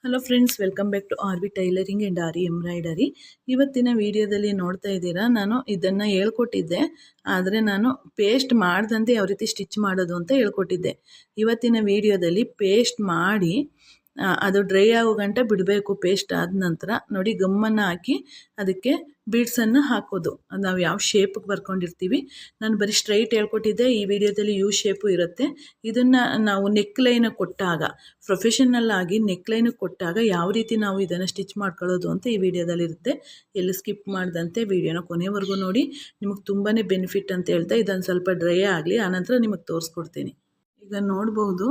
Hello friends, welcome back to R V tailoring and R embroidery. ಇವತ್ತಿನ ವಿಡಿಯೋದಲ್ಲಿ ನೋಡ್ತಾ ಇದ್ದೀರಾ, ನಾನು ಇದನ್ನು ಹೇಳ್ಕೊಟ್ಟಿದ್ದೆ. ಆದರೆ ನಾನು ಪೇಸ್ಟ್ ಮಾಡ್ದಂತೆ ಯಾವ ರೀತಿ ಸ್ಟಿಚ್ ಮಾಡೋದು ಅಂತ ಹೇಳ್ಕೊಟ್ಟಿದ್ದೆ. ಇವತ್ತಿನ ವಿಡಿಯೋದಲ್ಲಿ ಪೇಸ್ಟ್ ಮಾಡಿ ಅದು ಡ್ರೈ ಆಗೋ ಗಂಟ ಬಿಡಬೇಕು. ಪೇಸ್ಟ್ ಆದ ನಂತರ ನೋಡಿ ಗಮ್ಮನ್ನು ಹಾಕಿ ಅದಕ್ಕೆ ಬೀಡ್ಸನ್ನು ಹಾಕೋದು. ನಾವು ಯಾವ ಶೇಪಿಗೆ ಬರ್ಕೊಂಡಿರ್ತೀವಿ, ನಾನು ಬರೀ ಸ್ಟ್ರೈಟ್ ಹೇಳ್ಕೊಟ್ಟಿದ್ದೆ. ಈ ವಿಡಿಯೋದಲ್ಲಿ ಯು ಶೇಪು ಇರುತ್ತೆ. ಇದನ್ನು ನಾವು ನೆಕ್ ಲೈನ್ ಕೊಟ್ಟಾಗ, ಪ್ರೊಫೆಷನಲ್ ಆಗಿ ನೆಕ್ ಲೈನ್ ಕೊಟ್ಟಾಗ ಯಾವ ರೀತಿ ನಾವು ಇದನ್ನು ಸ್ಟಿಚ್ ಮಾಡ್ಕೊಳ್ಳೋದು ಅಂತ ಈ ವಿಡಿಯೋದಲ್ಲಿ ಇರುತ್ತೆ. ಎಲ್ಲಿ ಸ್ಕಿಪ್ ಮಾಡಿದಂತೆ ವಿಡಿಯೋನ ಕೊನೆವರೆಗೂ ನೋಡಿ. ನಿಮಗೆ ತುಂಬಾ ಬೆನಿಫಿಟ್ ಅಂತ ಹೇಳ್ತಾ ಇದನ್ನು ಸ್ವಲ್ಪ ಡ್ರೈ ಆಗಲಿ, ಆನಂತರ ನಿಮಗೆ ತೋರಿಸ್ಕೊಡ್ತೀನಿ. ಈಗ ನೋಡ್ಬೋದು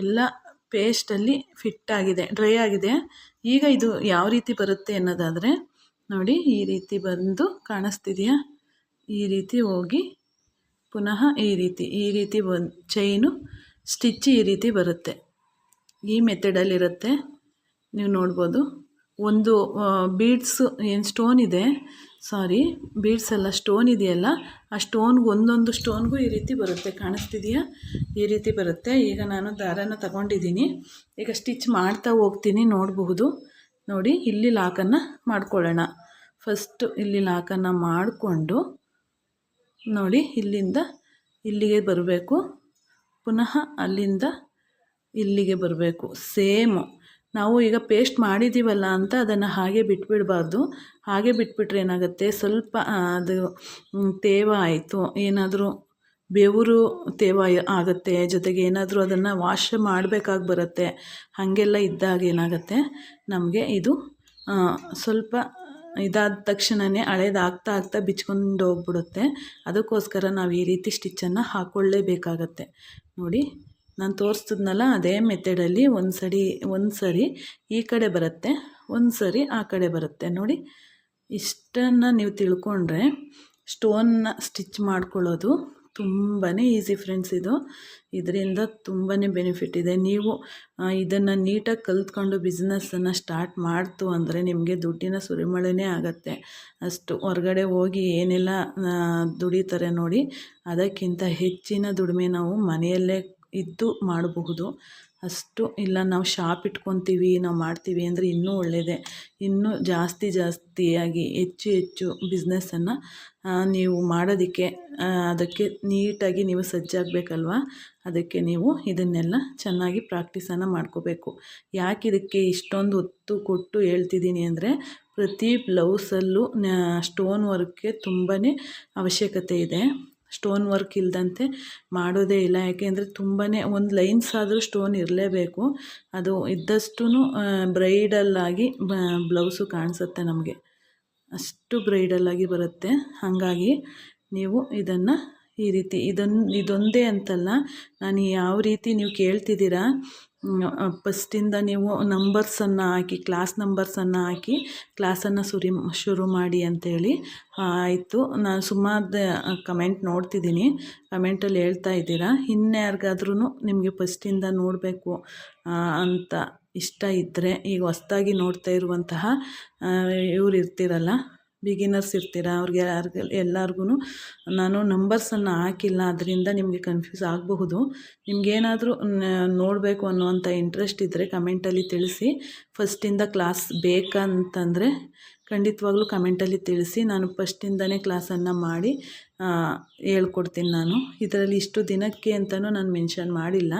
ಎಲ್ಲ ಪೇಸ್ಟಲ್ಲಿ ಫಿಟ್ ಆಗಿದೆ, ಡ್ರೈ ಆಗಿದೆ. ಈಗ ಇದು ಯಾವ ರೀತಿ ಬರುತ್ತೆ ಅನ್ನೋದಾದರೆ ನೋಡಿ, ಈ ರೀತಿ ಬಂದು ಕಾಣಿಸ್ತಿದೆಯಾ, ಈ ರೀತಿ ಹೋಗಿ ಪುನಃ ಈ ರೀತಿ ಬಂದು ಚೈನು ಸ್ಟಿಚ್ ಈ ರೀತಿ ಬರುತ್ತೆ. ಈ ಮೆಥಡಲ್ಲಿರುತ್ತೆ, ನೀವು ನೋಡ್ಬೋದು. ಒಂದು ಬೀಡ್ಸು ಏನು ಸ್ಟೋನ್ ಇದೆ, ಸಾರಿ ಬೀಡ್ಸ್ ಎಲ್ಲ ಸ್ಟೋನ್ ಇದೆಯಲ್ಲ, ಆ ಸ್ಟೋನ್ಗೆ ಒಂದೊಂದು ಸ್ಟೋನ್ಗೂ ಈ ರೀತಿ ಬರುತ್ತೆ. ಕಾಣಿಸ್ತಿದೆಯಾ, ಈ ರೀತಿ ಬರುತ್ತೆ. ಈಗ ನಾನು ದಾರನ ತಗೊಂಡಿದ್ದೀನಿ, ಈಗ ಸ್ಟಿಚ್ ಮಾಡ್ತಾ ಹೋಗ್ತೀನಿ. ನೋಡಬಹುದು ನೋಡಿ, ಇಲ್ಲಿ ಲಾಕನ್ನು ಮಾಡ್ಕೊಳ್ಳೋಣ. ಫಸ್ಟು ಇಲ್ಲಿ ಲಾಕನ್ನು ಮಾಡಿಕೊಂಡು ನೋಡಿ, ಇಲ್ಲಿಂದ ಇಲ್ಲಿಗೆ ಬರಬೇಕು, ಪುನಃ ಅಲ್ಲಿಂದ ಇಲ್ಲಿಗೆ ಬರಬೇಕು. ಸೇಮು ನಾವು ಈಗ ಪೇಸ್ಟ್ ಮಾಡಿದ್ದೀವಲ್ಲ ಅಂತ ಅದನ್ನು ಹಾಗೆ ಬಿಟ್ಬಿಡಬಾರ್ದು. ಹಾಗೆ ಬಿಟ್ಬಿಟ್ರೆ ಏನಾಗುತ್ತೆ, ಸ್ವಲ್ಪ ಅದು ತೇವ ಆಯಿತು, ಏನಾದರೂ ಬೆವರು ತೇವ ಆಗುತ್ತೆ, ಜೊತೆಗೆ ಏನಾದರೂ ಅದನ್ನು ವಾಶ್ ಮಾಡಬೇಕಾಗಿ ಬರುತ್ತೆ. ಹಾಗೆಲ್ಲ ಇದ್ದಾಗ ಏನಾಗುತ್ತೆ, ನಮಗೆ ಇದು ಸ್ವಲ್ಪ ಇದಾದ ತಕ್ಷಣವೇ ಹಳೇದಾಗ್ತಾ ಆಗ್ತಾ ಬಿಚ್ಕೊಂಡು ಹೋಗ್ಬಿಡುತ್ತೆ. ಅದಕ್ಕೋಸ್ಕರ ನಾವು ಈ ರೀತಿ ಸ್ಟಿಚ್ಚನ್ನು ಹಾಕ್ಕೊಳ್ಳೇಬೇಕಾಗತ್ತೆ. ನೋಡಿ, ನಾನು ತೋರಿಸ್ತಿದ್ನಲ್ಲ ಅದೇ ಮೆಥಡಲ್ಲಿ ಒಂದು ಸರಿ ಈ ಕಡೆ ಬರುತ್ತೆ, ಒಂದು ಸರಿ ಆ ಕಡೆ ಬರುತ್ತೆ. ನೋಡಿ, ಇಷ್ಟನ್ನು ನೀವು ತಿಳ್ಕೊಂಡ್ರೆ ಸ್ಟೋನ್ನ ಸ್ಟಿಚ್ ಮಾಡ್ಕೊಳ್ಳೋದು ತುಂಬಾ ಈಸಿ ಫ್ರೆಂಡ್ಸ್. ಇದರಿಂದ ತುಂಬಾ ಬೆನಿಫಿಟ್ ಇದೆ. ನೀವು ಇದನ್ನು ನೀಟಾಗಿ ಕಲ್ತ್ಕೊಂಡು ಬಿಸ್ನೆಸ್ಸನ್ನು ಸ್ಟಾರ್ಟ್ ಮಾಡ್ತು ಅಂದರೆ ನಿಮಗೆ ದುಡ್ಡಿನ ಸುರಿಮಳೆನೇ ಆಗುತ್ತೆ. ಅಷ್ಟು ಹೊರಗಡೆ ಹೋಗಿ ಏನೆಲ್ಲ ದುಡಿತಾರೆ ನೋಡಿ, ಅದಕ್ಕಿಂತ ಹೆಚ್ಚಿನ ದುಡಿಮೆ ನಾವು ಮನೆಯಲ್ಲೇ ಇದ್ದು ಮಾಡಬಹುದು. ಅಷ್ಟು ಇಲ್ಲ, ನಾವು ಶಾಪ್ ಇಟ್ಕೊತೀವಿ, ನಾವು ಮಾಡ್ತೀವಿ ಅಂದರೆ ಇನ್ನೂ ಒಳ್ಳೆಯದೇ. ಇನ್ನೂ ಜಾಸ್ತಿಯಾಗಿ ಹೆಚ್ಚು ಬಿಸ್ನೆಸ್ಸನ್ನು ನೀವು ಮಾಡೋದಕ್ಕೆ, ಅದಕ್ಕೆ ನೀಟಾಗಿ ನೀವು ಸಜ್ಜಾಗಬೇಕಲ್ವ. ಅದಕ್ಕೆ ನೀವು ಇದನ್ನೆಲ್ಲ ಚೆನ್ನಾಗಿ ಪ್ರಾಕ್ಟೀಸನ್ನು ಮಾಡ್ಕೋಬೇಕು. ಯಾಕೆ ಇದಕ್ಕೆ ಇಷ್ಟೊಂದು ಒತ್ತು ಕೊಟ್ಟು ಹೇಳ್ತಿದ್ದೀನಿ ಅಂದರೆ, ಪ್ರತಿ ಬ್ಲೌಸಲ್ಲೂ ಸ್ಟೋನ್ ವರ್ಕ್ಗೆ ತುಂಬಾ ಅವಶ್ಯಕತೆ ಇದೆ. ಸ್ಟೋನ್ ವರ್ಕ್ ಇಲ್ಲದಂತೆ ಮಾಡೋದೇ ಇಲ್ಲ. ಯಾಕೆಂದರೆ ತುಂಬಾ ಒಂದು ಲೈನ್ಸ್ ಆದರೂ ಸ್ಟೋನ್ ಇರಲೇಬೇಕು. ಅದು ಇದ್ದಷ್ಟು ಬ್ರೈಡಲ್ಲಾಗಿ ಬ್ಲೌಸು ಕಾಣಿಸುತ್ತೆ ನಮಗೆ, ಅಷ್ಟು ಬ್ರೈಡಲ್ಲಾಗಿ ಬರುತ್ತೆ. ಹಾಗಾಗಿ ನೀವು ಇದನ್ನು ಈ ರೀತಿ ಇದೊಂದೇ ಅಂತಲ್ಲ, ನಾನು ಯಾವ ರೀತಿ ನೀವು ಕೇಳ್ತಿದ್ದೀರಾ, ಫಸ್ಟಿಂದ ನೀವು ನಂಬರ್ಸನ್ನು ಹಾಕಿ, ಕ್ಲಾಸ್ ನಂಬರ್ಸನ್ನು ಹಾಕಿ ಕ್ಲಾಸನ್ನು ಶುರು ಮಾಡಿ ಅಂತೇಳಿ. ಆಯಿತು, ನಾನು ಸುಮಾರು ಕಮೆಂಟ್ ನೋಡ್ತಿದ್ದೀನಿ, ಕಮೆಂಟಲ್ಲಿ ಹೇಳ್ತಾ ಇದ್ದೀರಾ. ಇನ್ಯಾರಿಗಾದ್ರೂ ನಿಮಗೆ ಫಸ್ಟಿಂದ ನೋಡಬೇಕು ಅಂತ ಇಷ್ಟ ಇದ್ದರೆ, ಈಗ ಹೊಸ್ದಾಗಿ ನೋಡ್ತಾ ಇರುವಂತಹ ಇವ್ರು ಇರ್ತಿರಲ್ಲ, ಬಿಗಿನರ್ಸ್ ಇರ್ತೀರ, ಅವ್ರಿಗೆ ಎಲ್ಲರಿಗೂ ನಾನು ನಂಬರ್ಸನ್ನು ಹಾಕಿಲ್ಲ. ಅದರಿಂದ ನಿಮಗೆ ಕನ್ಫ್ಯೂಸ್ ಆಗಬಹುದು. ನಿಮಗೇನಾದರೂ ನೋಡಬೇಕು ಅನ್ನೋವಂಥ ಇಂಟ್ರೆಸ್ಟ್ ಇದ್ದರೆ ಕಮೆಂಟಲ್ಲಿ ತಿಳಿಸಿ. ಫಸ್ಟಿಂದ ಕ್ಲಾಸ್ ಬೇಕಂತಂದರೆ ಖಂಡಿತವಾಗ್ಲೂ ಕಮೆಂಟಲ್ಲಿ ತಿಳಿಸಿ. ನಾನು ಫಸ್ಟಿಂದನೇ ಕ್ಲಾಸನ್ನು ಮಾಡಿ ಹೇಳ್ಕೊಡ್ತೀನಿ. ನಾನು ಇದರಲ್ಲಿ ಇಷ್ಟು ದಿನಕ್ಕೆ ಅಂತಲೂ ನಾನು ಮೆನ್ಷನ್ ಮಾಡಿಲ್ಲ.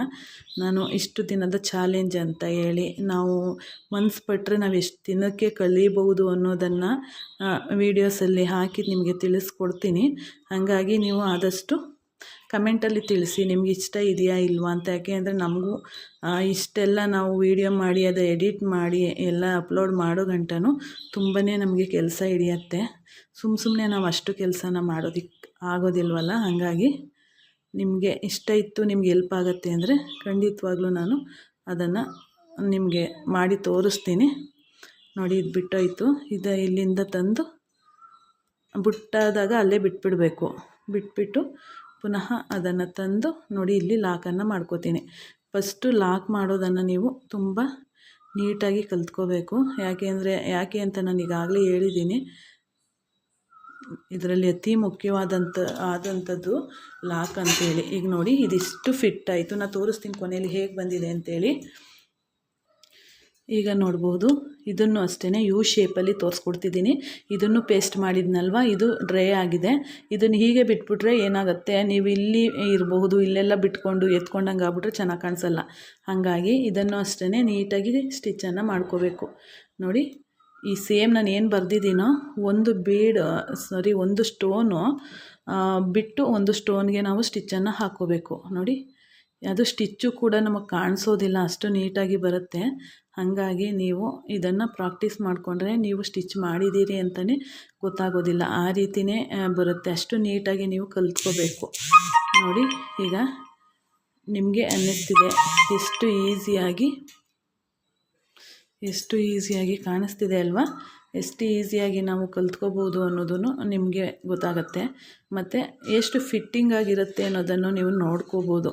ನಾನು ಇಷ್ಟು ದಿನದ ಚಾಲೆಂಜ್ ಅಂತ ಹೇಳಿ, ನಾವು ಮನಸ್ಸು ಪಟ್ಟರೆ ನಾವು ಎಷ್ಟು ದಿನಕ್ಕೆ ಕಲಿಬಹುದು ಅನ್ನೋದನ್ನು ವೀಡಿಯೋಸಲ್ಲಿ ಹಾಕಿ ನಿಮಗೆ ತಿಳಿಸ್ಕೊಡ್ತೀನಿ. ಹಾಗಾಗಿ ನೀವು ಆದಷ್ಟು ಕಮೆಂಟಲ್ಲಿ ತಿಳಿಸಿ, ನಿಮ್ಗೆ ಇಷ್ಟ ಇದೆಯಾ ಇಲ್ವಾ ಅಂತ. ಯಾಕೆ ಅಂದರೆ ನಮಗೂ ಇಷ್ಟೆಲ್ಲ ನಾವು ವೀಡಿಯೋ ಮಾಡಿ ಅದು ಎಡಿಟ್ ಮಾಡಿ ಎಲ್ಲ ಅಪ್ಲೋಡ್ ಮಾಡೋ ಗಂಟನೂ ತುಂಬಾ ನಮಗೆ ಕೆಲಸ ಹಿಡಿಯತ್ತೆ. ಸುಮ್ಮನೆ ನಾವು ಅಷ್ಟು ಕೆಲಸನ ಮಾಡೋದಕ್ಕೆ ಆಗೋದಿಲ್ವಲ್ಲ. ಹಾಗಾಗಿ ನಿಮಗೆ ಇಷ್ಟ ಇತ್ತು, ನಿಮ್ಗೆ ಹೆಲ್ಪ್ ಆಗುತ್ತೆ ಅಂದರೆ ಖಂಡಿತವಾಗ್ಲೂ ನಾನು ಅದನ್ನು ನಿಮಗೆ ಮಾಡಿ ತೋರಿಸ್ತೀನಿ. ನೋಡಿ, ಇದು ಬಿಟ್ಟೋಯ್ತು. ಇದು ಇಲ್ಲಿಂದ ತಂದು ಬಿಟ್ಟಾದಾಗ ಅಲ್ಲೇ ಬಿಟ್ಬಿಟ್ಟು ಪುನಃ ಅದನ್ನು ತಂದು ನೋಡಿ ಇಲ್ಲಿ ಲಾಕನ್ನು ಮಾಡ್ಕೋತೀನಿ. ಫಸ್ಟು ಲಾಕ್ ಮಾಡೋದನ್ನು ನೀವು ತುಂಬ ನೀಟಾಗಿ ಕಲ್ತ್ಕೋಬೇಕು. ಯಾಕೆ ಅಂತ ನಾನು ಈಗಾಗಲೇ ಹೇಳಿದ್ದೀನಿ. ಇದರಲ್ಲಿ ಅತಿ ಮುಖ್ಯವಾದಂಥದ್ದು ಲಾಕ್ ಅಂತೇಳಿ. ಈಗ ನೋಡಿ, ಇದಿಷ್ಟು ಫಿಟ್ ಆಯಿತು. ನಾನು ತೋರಿಸ್ತೀನಿ ಕೊನೆಯಲ್ಲಿ ಹೇಗೆ ಬಂದಿದೆ ಅಂತೇಳಿ. ಈಗ ನೋಡ್ಬೋದು ಇದನ್ನು ಅಷ್ಟೇ ಯು ಶೇಪಲ್ಲಿ ತೋರಿಸ್ಕೊಡ್ತಿದ್ದೀನಿ. ಇದನ್ನು ಪೇಸ್ಟ್ ಮಾಡಿದ್ನಲ್ವ, ಇದು ಡ್ರೈ ಆಗಿದೆ. ಇದನ್ನು ಹೀಗೆ ಬಿಟ್ಬಿಟ್ರೆ ಏನಾಗುತ್ತೆ, ನೀವು ಇಲ್ಲಿ ಇರಬಹುದು, ಇಲ್ಲೆಲ್ಲ ಬಿಟ್ಕೊಂಡು ಎತ್ಕೊಂಡಂಗೆ ಆಗ್ಬಿಟ್ರೆ ಚೆನ್ನಾಗಿ ಕಾಣಿಸಲ್ಲ. ಹಾಗಾಗಿ ಇದನ್ನು ಅಷ್ಟೇ ನೀಟಾಗಿ ಸ್ಟಿಚ್ಚನ್ನು ಮಾಡ್ಕೋಬೇಕು. ನೋಡಿ ಈ ಸೇಮ್ ನಾನು ಏನು ಬರೆದಿದ್ದೀನೋ ಒಂದು ಸ್ಟೋನು ಬಿಟ್ಟು ಒಂದು ಸ್ಟೋನ್ಗೆ ನಾವು ಸ್ಟಿಚ್ಚನ್ನು ಹಾಕ್ಕೋಬೇಕು. ನೋಡಿ ಅದು ಸ್ಟಿಚ್ಚು ಕೂಡ ನಮಗೆ ಕಾಣಿಸೋದಿಲ್ಲ, ಅಷ್ಟು ನೀಟಾಗಿ ಬರುತ್ತೆ. ಹಾಗಾಗಿ ನೀವು ಇದನ್ನು ಪ್ರಾಕ್ಟೀಸ್ ಮಾಡಿಕೊಂಡ್ರೆ ನೀವು ಸ್ಟಿಚ್ ಮಾಡಿದ್ದೀರಿ ಅಂತಲೇ ಗೊತ್ತಾಗೋದಿಲ್ಲ, ಆ ರೀತಿಯೇ ಬರುತ್ತೆ. ಅಷ್ಟು ನೀಟಾಗಿ ನೀವು ಕಲ್ತ್ಕೋಬೇಕು. ನೋಡಿ ಈಗ ನಿಮಗೆ ಅನ್ನಿಸ್ತಿದೆ ಎಷ್ಟು ಈಸಿಯಾಗಿ ಕಾಣಿಸ್ತಿದೆ ಅಲ್ವಾ? ಎಷ್ಟು ಈಸಿಯಾಗಿ ನಾವು ಕಲ್ತ್ಕೋಬೋದು ಅನ್ನೋದನ್ನು ನಿಮಗೆ ಗೊತ್ತಾಗುತ್ತೆ. ಮತ್ತು ಎಷ್ಟು ಫಿಟ್ಟಿಂಗ್ ಆಗಿರುತ್ತೆ ಅನ್ನೋದನ್ನು ನೀವು ನೋಡ್ಕೋಬೋದು.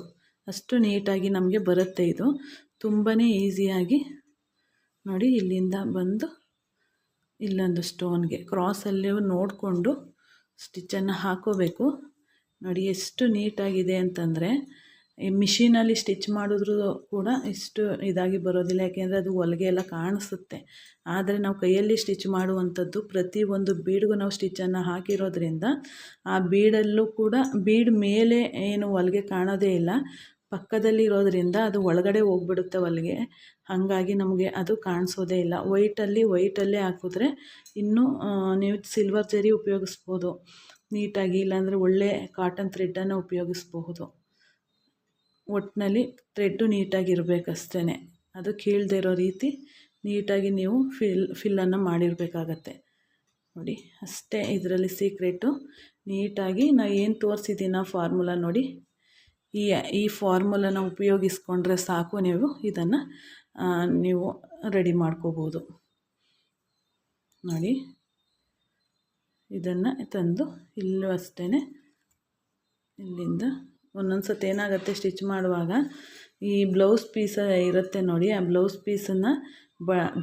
ಅಷ್ಟು ನೀಟಾಗಿ ನಮಗೆ ಬರುತ್ತೆ. ಇದು ತುಂಬಾ ಈಸಿಯಾಗಿ ನೋಡಿ ಇಲ್ಲಿಂದ ಬಂದು ಇಲ್ಲೊಂದು ಸ್ಟೋನ್ಗೆ ಕ್ರಾಸಲ್ಲಿ ನೋಡಿಕೊಂಡು ಸ್ಟಿಚ್ಚನ್ನು ಹಾಕೋಬೇಕು. ನೋಡಿ ಎಷ್ಟು ನೀಟಾಗಿದೆ ಅಂತಂದರೆ, ಈ ಮಿಷಿನಲ್ಲಿ ಸ್ಟಿಚ್ ಮಾಡಿದ್ರೂ ಕೂಡ ಇಷ್ಟು ಇದಾಗಿ ಬರೋದಿಲ್ಲ, ಯಾಕೆಂದರೆ ಅದು ಹೊಲಿಗೆ ಎಲ್ಲ ಕಾಣಿಸುತ್ತೆ. ಆದರೆ ನಾವು ಕೈಯಲ್ಲಿ ಸ್ಟಿಚ್ ಮಾಡುವಂಥದ್ದು ಪ್ರತಿಯೊಂದು ಬೀಡ್ಗೂ ನಾವು ಸ್ಟಿಚ್ಚನ್ನು ಹಾಕಿರೋದ್ರಿಂದ ಆ ಬೀಡಲ್ಲೂ ಕೂಡ ಬೀಡ್ ಮೇಲೆ ಏನು ಹೊಲಿಗೆ ಕಾಣೋದೇ ಇಲ್ಲ, ಪಕ್ಕದಲ್ಲಿರೋದ್ರಿಂದ ಅದು ಒಳಗಡೆ ಹೋಗ್ಬಿಡುತ್ತೆ ಹೊಲಿಗೆ. ಹಾಗಾಗಿ ನಮಗೆ ಅದು ಕಾಣಿಸೋದೇ ಇಲ್ಲ. ವೈಟಲ್ಲೇ ಹಾಕಿದ್ರೆ ಇನ್ನೂ ನೀವು ಸಿಲ್ವರ್ ಜರಿ ಉಪಯೋಗಿಸ್ಬೋದು ನೀಟಾಗಿ, ಇಲ್ಲಾಂದರೆ ಒಳ್ಳೆ ಕಾಟನ್ ಥ್ರೆಡ್ಡನ್ನು ಉಪಯೋಗಿಸ್ಬಹುದು. ಒಟ್ಟಿನಲ್ಲಿ ಥ್ರೆಡ್ಡು ನೀಟಾಗಿರಬೇಕಷ್ಟೇ, ಅದು ಕೀಳದೇ ಇರೋ ರೀತಿ ನೀಟಾಗಿ ನೀವು ಫಿಲ್ಲನ್ನು ಮಾಡಿರಬೇಕಾಗತ್ತೆ. ನೋಡಿ ಅಷ್ಟೇ ಇದರಲ್ಲಿ ಸೀಕ್ರೆಟು. ನೀಟಾಗಿ ನಾನು ಏನು ತೋರಿಸಿದ್ದೀನ ಫಾರ್ಮುಲಾ ನೋಡಿ, ಈ ಫಾರ್ಮುಲಾನ ಉಪಯೋಗಿಸ್ಕೊಂಡ್ರೆ ಸಾಕು, ನೀವು ರೆಡಿ ಮಾಡ್ಕೋಬೋದು. ನೋಡಿ ಇದನ್ನು ತಂದು ಇಲ್ಲೂ ಅಷ್ಟೇ ಇಲ್ಲಿಂದ ಒಂದೊಂದು ಸತಿ ಏನಾಗುತ್ತೆ ಸ್ಟಿಚ್ ಮಾಡುವಾಗ ಈ ಬ್ಲೌಸ್ ಪೀಸ್ ಇರುತ್ತೆ ನೋಡಿ, ಆ ಬ್ಲೌಸ್ ಪೀಸನ್ನು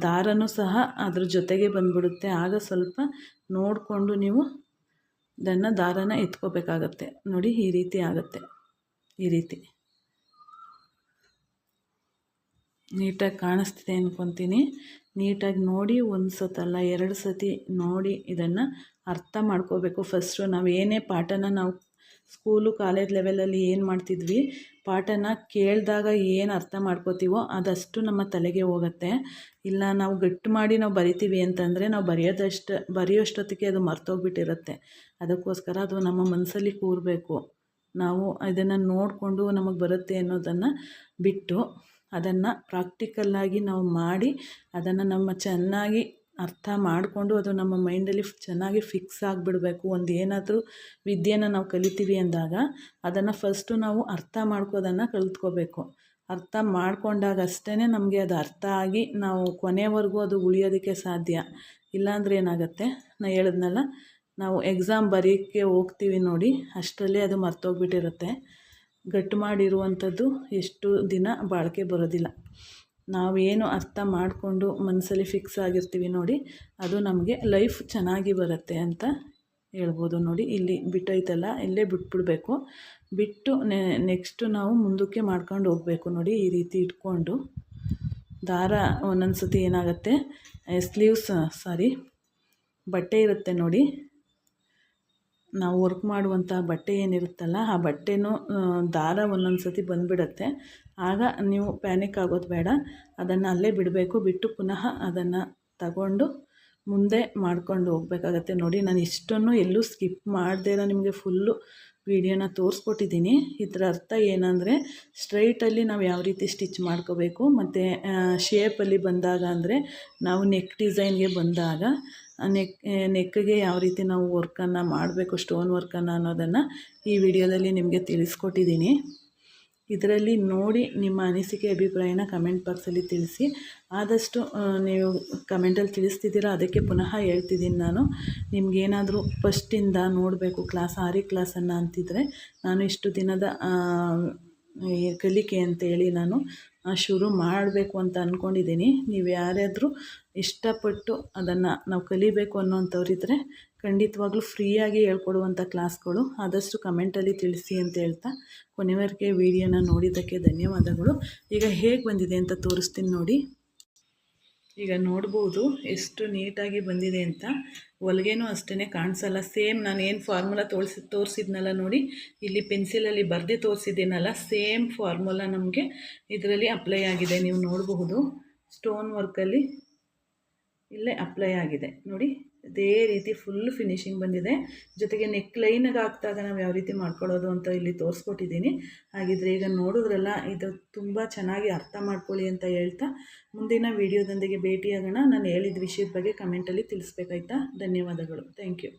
ದಾರನೂ ಸಹ ಅದ್ರ ಜೊತೆಗೆ ಬಂದುಬಿಡುತ್ತೆ. ಆಗ ಸ್ವಲ್ಪ ನೋಡಿಕೊಂಡು ನೀವು ದಾರನ ಎತ್ಕೋಬೇಕಾಗತ್ತೆ. ನೋಡಿ ಈ ರೀತಿ ಆಗುತ್ತೆ. ಈ ರೀತಿ ನೀಟಾಗಿ ಕಾಣಿಸ್ತಿದೆ ಅಂದ್ಕೊತೀನಿ. ನೀಟಾಗಿ ನೋಡಿ, ಒಂದು ಸತಲ್ಲ 2 ಸತಿ ನೋಡಿ ಇದನ್ನು ಅರ್ಥ ಮಾಡ್ಕೋಬೇಕು. ಫಸ್ಟು ನಾವು ಏನೇ ಪಾಠನ ನಾವು ಸ್ಕೂಲು ಕಾಲೇಜ್ ಲೆವೆಲಲ್ಲಿ ಏನು ಮಾಡ್ತಿದ್ವಿ, ಪಾಠನ ಕೇಳಿದಾಗ ಏನು ಅರ್ಥ ಮಾಡ್ಕೋತೀವೋ ಅದಷ್ಟು ನಮ್ಮ ತಲೆಗೆ ಹೋಗುತ್ತೆ. ಇಲ್ಲ ನಾವು ಗಟ್ಟು ಮಾಡಿ ನಾವು ಬರಿತೀವಿ ಅಂತಂದರೆ ನಾವು ಬರೆಯೋಷ್ಟೊತ್ತಿಗೆ ಅದು ಮರ್ತೋಗ್ಬಿಟ್ಟಿರುತ್ತೆ. ಅದಕ್ಕೋಸ್ಕರ ಅದು ನಮ್ಮ ಮನಸ್ಸಲ್ಲಿ ಕೂರಬೇಕು. ನಾವು ಇದನ್ನು ನೋಡಿಕೊಂಡು ನಮಗೆ ಬರುತ್ತೆ ಅನ್ನೋದನ್ನು ಬಿಟ್ಟು ಅದನ್ನು ಪ್ರಾಕ್ಟಿಕಲ್ಲಾಗಿ ನಾವು ಮಾಡಿ ಅದನ್ನು ಚೆನ್ನಾಗಿ ಅರ್ಥ ಮಾಡಿಕೊಂಡು ಅದು ನಮ್ಮ ಮೈಂಡಲ್ಲಿ ಚೆನ್ನಾಗಿ ಫಿಕ್ಸ್ ಆಗಿಬಿಡಬೇಕು. ಒಂದು ಏನಾದರೂ ವಿದ್ಯೆನ ನಾವು ಕಲಿತೀವಿ ಅಂದಾಗ ಅದನ್ನು ಫಸ್ಟು ನಾವು ಅರ್ಥ ಮಾಡ್ಕೋದನ್ನು ಕಲಿತ್ಕೋಬೇಕು. ಅರ್ಥ ಮಾಡ್ಕೊಂಡಾಗ ಅಷ್ಟೇ ನಮಗೆ ಅದು ಅರ್ಥ ಆಗಿ ನಾವು ಕೊನೆವರೆಗೂ ಅದು ಉಳಿಯೋದಕ್ಕೆ ಸಾಧ್ಯ. ಇಲ್ಲಾಂದರೆ ಏನಾಗುತ್ತೆ, ನಾನು ಹೇಳಿದ್ನಲ್ಲ, ನಾವು ಎಕ್ಸಾಮ್ ಬರೆಯೋಕ್ಕೆ ಹೋಗ್ತೀವಿ ನೋಡಿ, ಅಷ್ಟರಲ್ಲೇ ಅದು ಮರ್ತೋಗ್ಬಿಟ್ಟಿರುತ್ತೆ. ಗಟ್ಟು ಮಾಡಿರುವಂಥದ್ದು ಎಷ್ಟು ದಿನ ಬಾಳಿಕೆ ಬರೋದಿಲ್ಲ. ನಾವೇನು ಅರ್ಥ ಮಾಡಿಕೊಂಡು ಮನಸ್ಸಲ್ಲಿ ಫಿಕ್ಸ್ ಆಗಿರ್ತೀವಿ ನೋಡಿ, ಅದು ನಮಗೆ ಲೈಫ್ ಚೆನ್ನಾಗಿ ಬರುತ್ತೆ ಅಂತ ಹೇಳ್ಬೋದು. ನೋಡಿ ಇಲ್ಲಿ ಬಿಟ್ಟೈತಲ್ಲ, ಇಲ್ಲೇ ಬಿಟ್ಬಿಡಬೇಕು. ಬಿಟ್ಟು ನೆಕ್ಸ್ಟು ನಾವು ಮುಂದಕ್ಕೆ ಮಾಡ್ಕೊಂಡು ಹೋಗಬೇಕು. ನೋಡಿ ಈ ರೀತಿ ಇಟ್ಕೊಂಡು ದಾರ ಒಂದೊಂದು ಸತಿ ಏನಾಗುತ್ತೆ, ಬಟ್ಟೆ ಇರುತ್ತೆ ನೋಡಿ, ನಾವು ವರ್ಕ್ ಮಾಡುವಂಥ ಬಟ್ಟೆ ಏನಿರುತ್ತಲ್ಲ ಆ ಬಟ್ಟೆನೂ ದಾರ ಒಂದೊಂದು ಸತಿ ಬಂದುಬಿಡುತ್ತೆ. ಆಗ ನೀವು ಪ್ಯಾನಿಕ್ ಆಗೋದು ಬೇಡ, ಅದನ್ನು ಅಲ್ಲೇ ಬಿಡಬೇಕು. ಬಿಟ್ಟು ಪುನಃ ಅದನ್ನು ತಗೊಂಡು ಮುಂದೆ ಮಾಡ್ಕೊಂಡು ಹೋಗಬೇಕಾಗತ್ತೆ. ನೋಡಿ ನಾನು ಇಷ್ಟನ್ನು ಎಲ್ಲೂ ಸ್ಕಿಪ್ ಮಾಡದೇ ನಿಮಗೆ ಫುಲ್ಲು ವೀಡಿಯೋನ ತೋರಿಸ್ಕೊಟ್ಟಿದ್ದೀನಿ. ಇದರ ಅರ್ಥ ಏನಂದರೆ, ಸ್ಟ್ರೈಟಲ್ಲಿ ನಾವು ಯಾವ ರೀತಿ ಸ್ಟಿಚ್ ಮಾಡ್ಕೋಬೇಕು, ಮತ್ತು ಶೇಪಲ್ಲಿ ಬಂದಾಗ ಅಂದರೆ ನಾವು ನೆಕ್ ಡಿಸೈನ್ಗೆ ಬಂದಾಗ ನೆಕ್ಗೆ ಯಾವ ರೀತಿ ನಾವು ವರ್ಕನ್ನು ಮಾಡಬೇಕು, ಸ್ಟೋನ್ ವರ್ಕನ್ನು ಅನ್ನೋದನ್ನು ಈ ವಿಡಿಯೋದಲ್ಲಿ ನಿಮಗೆ ತಿಳಿಸ್ಕೊಟ್ಟಿದ್ದೀನಿ. ಇದರಲ್ಲಿ ನೋಡಿ ನಿಮ್ಮ ಅನಿಸಿಕೆ ಅಭಿಪ್ರಾಯನ ಕಮೆಂಟ್ ಬಾಕ್ಸಲ್ಲಿ ತಿಳಿಸಿ. ಆದಷ್ಟು ನೀವು ಕಮೆಂಟಲ್ಲಿ ತಿಳಿಸ್ತಿದ್ದೀರಾ, ಅದಕ್ಕೆ ಪುನಃ ಹೇಳ್ತಿದ್ದೀನಿ ನಾನು. ನಿಮಗೇನಾದರೂ ಫಸ್ಟಿಂದ ನೋಡಬೇಕು ಆರಿ ಕ್ಲಾಸನ್ನು ಅಂತಿದ್ರೆ, ನಾನು ಇಷ್ಟು ದಿನದ ಕಲಿಕೆ ಅಂತೇಳಿ ನಾನು ಶುರು ಮಾಡಬೇಕು ಅಂತ ಅಂದ್ಕೊಂಡಿದ್ದೀನಿ. ನೀವು ಯಾರಾದರೂ ಇಷ್ಟಪಟ್ಟು ಅದನ್ನು ನಾವು ಕಲಿಬೇಕು ಅನ್ನೋಂಥವ್ರಿದ್ದರೆ ಖಂಡಿತವಾಗ್ಲೂ ಫ್ರೀಯಾಗಿ ಹೇಳ್ಕೊಡುವಂಥ ಕ್ಲಾಸ್ಗಳು ಆದಷ್ಟು ಕಮೆಂಟಲ್ಲಿ ತಿಳಿಸಿ ಅಂತ ಹೇಳ್ತಾ ಕೊನೆವರೆಗೆ ವಿಡಿಯೋನ ನೋಡಿದ್ದಕ್ಕೆ ಧನ್ಯವಾದಗಳು. ಈಗ ಹೇಗೆ ಬಂದಿದೆ ಅಂತ ತೋರಿಸ್ತೀನಿ ನೋಡಿ. ಈಗ ನೋಡ್ಬೋದು ಎಷ್ಟು ನೀಟಾಗಿ ಬಂದಿದೆ ಅಂತ. ಹೊಲಿಗೆನೂ ಅಷ್ಟೇ ಕಾಣಿಸಲ್ಲ. ಸೇಮ್ ನಾನು ಏನು ಫಾರ್ಮುಲಾ ತೋರಿಸಿದ್ನಲ್ಲ ನೋಡಿ, ಇಲ್ಲಿ ಪೆನ್ಸಿಲಲ್ಲಿ ಬರೆದು ತೋರಿಸಿದ್ದೀನಲ್ಲ, ಸೇಮ್ ಫಾರ್ಮುಲಾ ನಮಗೆ ಇದರಲ್ಲಿ ಅಪ್ಲೈ ಆಗಿದೆ. ನೀವು ನೋಡಬಹುದು ಸ್ಟೋನ್ ವರ್ಕಲ್ಲಿ ಇಲ್ಲೇ ಅಪ್ಲೈ ಆಗಿದೆ ನೋಡಿ. ಅದೇ ರೀತಿ ಫುಲ್ ಫಿನಿಶಿಂಗ್ ಬಂದಿದೆ. ಜೊತೆಗೆ ನೆಕ್ ಲೈನ್ಗೆ ಹಾಕಿದಾಗ ನಾವು ಯಾವ ರೀತಿ ಮಾಡ್ಕೊಳ್ಳೋದು ಅಂತ ಇಲ್ಲಿ ತೋರಿಸ್ಕೊಟ್ಟಿದ್ದೀನಿ. ಹಾಗಿದ್ರೆ ಈಗ ನೋಡಿದ್ರಲ್ಲ, ಇದು ತುಂಬ ಚೆನ್ನಾಗಿ ಅರ್ಥ ಮಾಡ್ಕೊಳ್ಳಿ ಅಂತ ಹೇಳ್ತಾ ಮುಂದಿನ ವೀಡಿಯೋದೊಂದಿಗೆ ಭೇಟಿಯಾಗೋಣ. ನಾನು ಹೇಳಿದ ವಿಷಯದ ಬಗ್ಗೆ ಕಮೆಂಟಲ್ಲಿ ತಿಳಿಸ್ಬೇಕಾಯ್ತಾ. ಧನ್ಯವಾದಗಳು. Thank you.